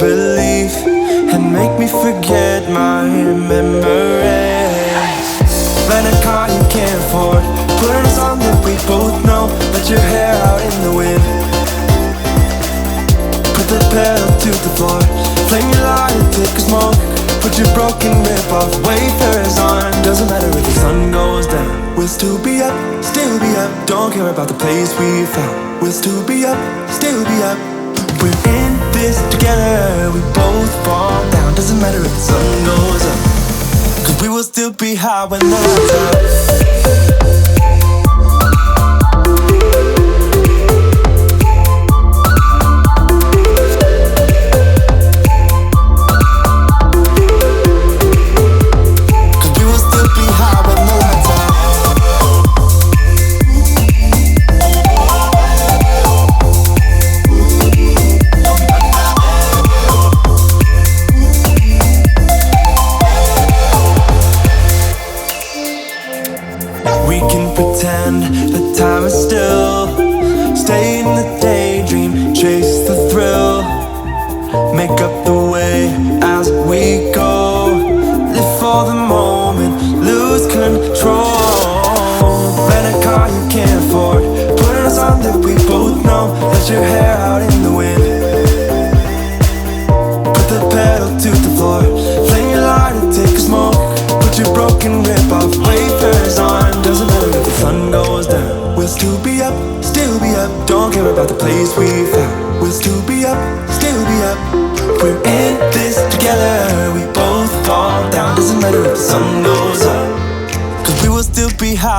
believe and make me forget my memories. Rent a car you can't afford, put on a song that we both know. Let your hair out in the wind, put the pedal to the floor. Flame your light and take a smoke. Put your broken rip-off wafers on. Doesn't matter if the sun goes down, we'll still be up, still be up. Don't care about the place we found. We'll still be up, still be up. We're in this together, we both fall down. Doesn't matter if the sun goes up, 'cause we will still be high when the lights out.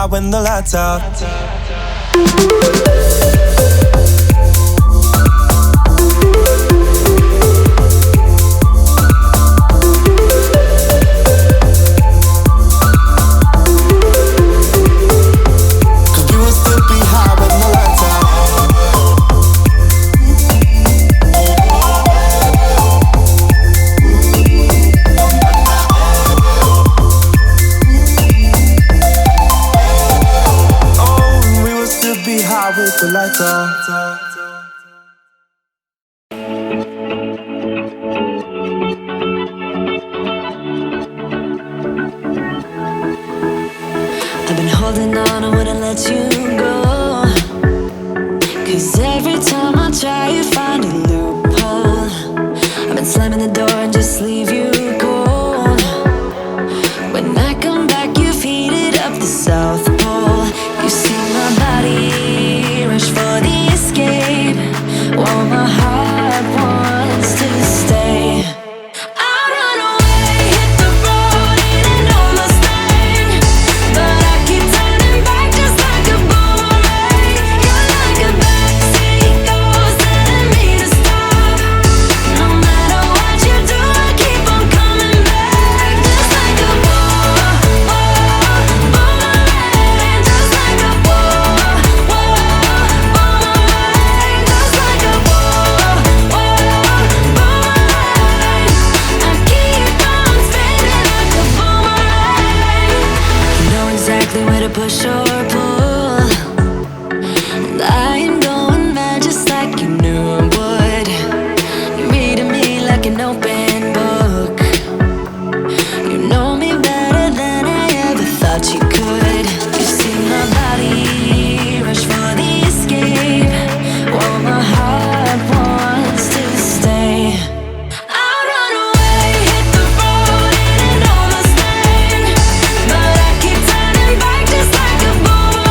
When the lights out. The lights out. I've been holding on, I wouldn't let you go. 'Cause every time I try, you find a loophole. I've been slamming the door and just leave you cold. When I come back, you've heated up the South Pole. You see my body rush for the escape, while my heart wants to stay. I run away, hit the road, and almost bang, but I keep turning back just like a boomerang. You're like a backseat ghost telling me to stop. No matter what you do, I keep on coming back, just like a boomerang, just like a boomerang, just like a boomerang. I keep on spinning like a boomerang. You know exactly where to push or pull, and I am going mad just like you knew I would. You're reading me like an open book. You know me better than I ever thought you could. You see my body rush for the escape, while my heart wants to stay. I run away, hit the road, and almost bang, but I keep turning back just like a boomerang.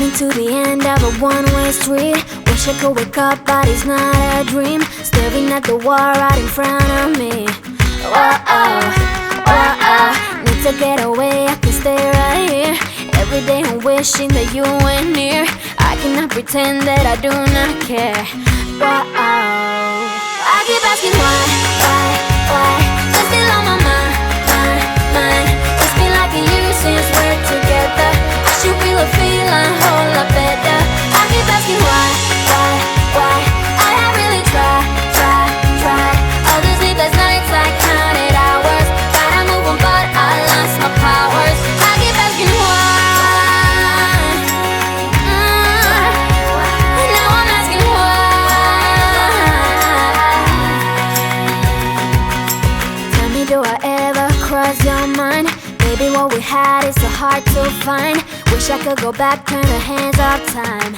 Running to the end of a one-way street. Wish I could wake up, but it's not a dream. Staring at the wall right in front of me. Whoa, whoa, need to get away, I can stay right here. Every day I'm wishing that you were near. I cannot pretend that I do not care. Whoa, I keep asking why? You're still on my mind. It's been like a year since we're together. I should feel a feeling a whole lot better. I keep asking why? I have really tried. All those sleepless nights I counted hours. Gotta move on, but I lost my powers. I keep asking why. Now I'm asking why. Tell me, do I ever cross your mind? Maybe what we had is so hard to find. Wish I could go back, turn the hands of time.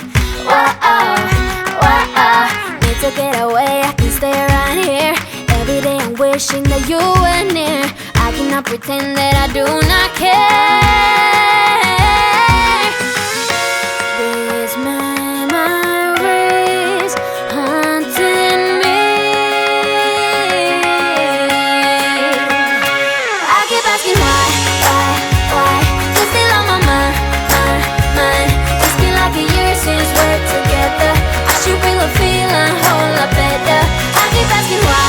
Need to get away, I can stay right here. Every day I'm wishing that you were near. I cannot pretend that I do not care. These memories haunting me. I keep asking why? You're still on my mind. It's been like a year since we're together. I should feel a feeling a whole lot better. I keep asking why?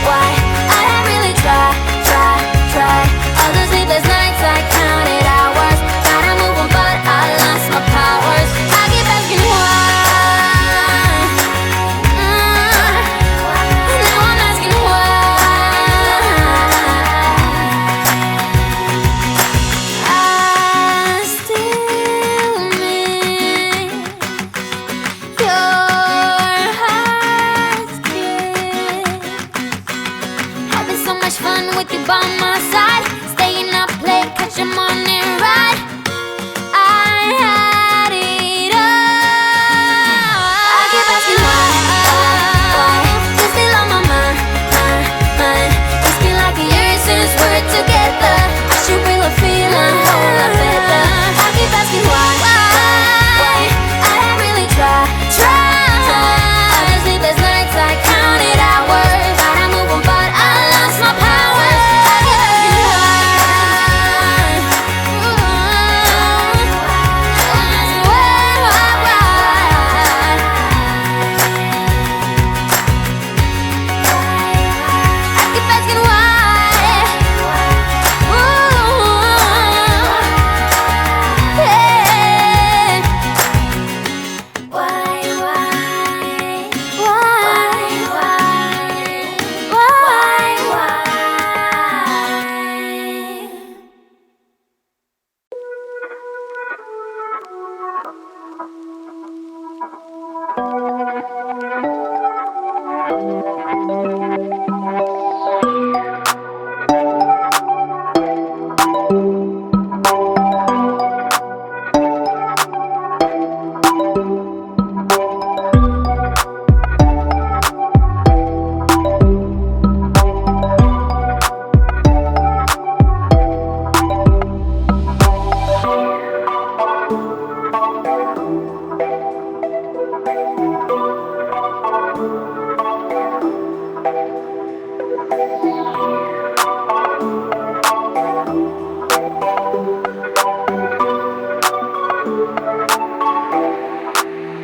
I have really tried. All those sleepless nights I counted hours. Gotta move on, but I lost my powers. I keep asking why. Now I'm asking why. I still miss your heart's kiss. Having so much fun with you by my side. Staying up late, catch your morning ride. I had it all. I keep asking why. You're still on my mind. It's been like a year since we're together. I should feel a feeling a whole lot better. I keep asking why. I have really tried. All the sleepless nights I counted hours. Gotta move on, but I lost my powers. I keep asking I keep asking why.